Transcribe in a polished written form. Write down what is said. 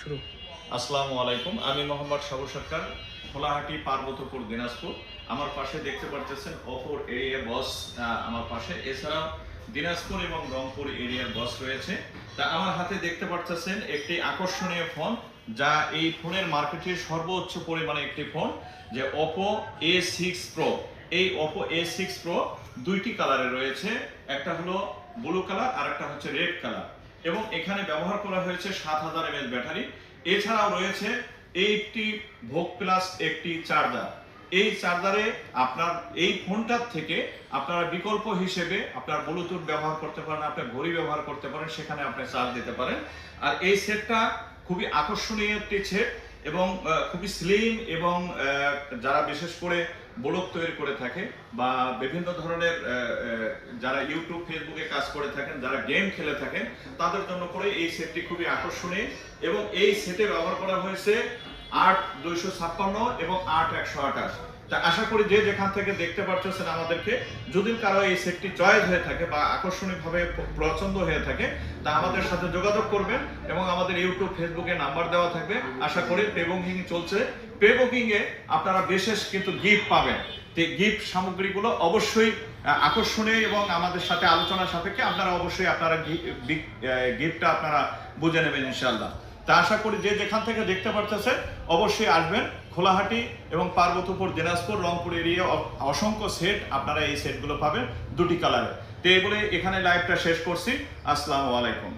শুরু। আসসালামু আলাইকুম, আমি মোহাম্মদ সাবু সরকার, খোলাহাটি পার্বতীপুর দিনাজপুর। আমার পাশে দেখতে পাচ্ছেন অপর এরিয়া বস আমার পাশে, এছাড়া দিনাজপুর এবং রংপুর এরিয়ার বস রয়েছে। তা আমার হাতে দেখতে পাচ্ছেন একটি আকর্ষণীয় ফোন, যা এই ফোনের মার্কেটের সর্বোচ্চ পরিমাণে একটি ফোন, যে ওপো A6 প্রো। এই ওপো A6 প্রো দুইটি কালারে রয়েছে, একটা হলো ব্লু কালার আর একটা হচ্ছে রেড কালার, এবং এখানে ব্যবহার করা হয়েছে 7000 mAh ব্যাটারি। এছাড়াও রয়েছে 80 ভোল্ট প্লাস একটি চার্জার। এই চার্জারে আপনার এই ফোনটার থেকে আপনারা বিকল্প হিসেবে আপনার ব্লুটুথ ব্যবহার করতে পারেন, আপনার ঘড়ি ব্যবহার করতে পারেন, সেখানে আপনি চার্জ দিতে পারেন। আর এই সেটটা খুবই আকর্ষণীয় একটি সেট, এবং খুবই স্লিম, এবং যারা বিশেষ করে ব্লগ তৈরি করে থাকে বা বিভিন্ন ধরনের যারা ইউটিউব ফেসবুকে কাজ করে থাকেন, যারা গেম খেলে থাকেন, তাদের জন্য করে এই সেটটি খুবই আকর্ষণীয়। এবং এই সেটে ব্যবহার করা হয়েছে 8256 এবং 8128। তা আশা করি যে যেখান থেকে দেখতে পাচ্ছেন আমাদেরকে, যদি কারো এই সেটটি চয়েস হয়ে থাকে বা আকর্ষণীয়ভাবে পছন্দ হয়ে থাকে, তা আমাদের সাথে যোগাযোগ করবেন, এবং আমাদের ইউটিউব ফেসবুকে নাম্বার দেওয়া থাকবে। আশা করি পে বুকিং চলছে, পে বুকিং এ আপনারা বিশেষ কিন্তু গিফট পাবেন। তো গিফট সামগ্রীগুলো অবশ্যই আকর্ষণীয়, এবং আমাদের সাথে আলোচনার সাপেক্ষে আপনারা অবশ্যই আপনারা গিফটটা আপনারা বুঝে নেবেন ইনশাআল্লাহ। তা আশা করি যে যেখান থেকে দেখতে পারতেছেন অবশ্যই আসবেন। খোলাহাটি এবং পার্বতীপুর দিনাজপুর রংপুর এরিয়া অসংখ্য সেট, আপনারা এই সেটগুলো পাবেন দুটি কালারে। তো এই বলে এখানে লাইভটা শেষ করছি। আসসালামু আলাইকুম।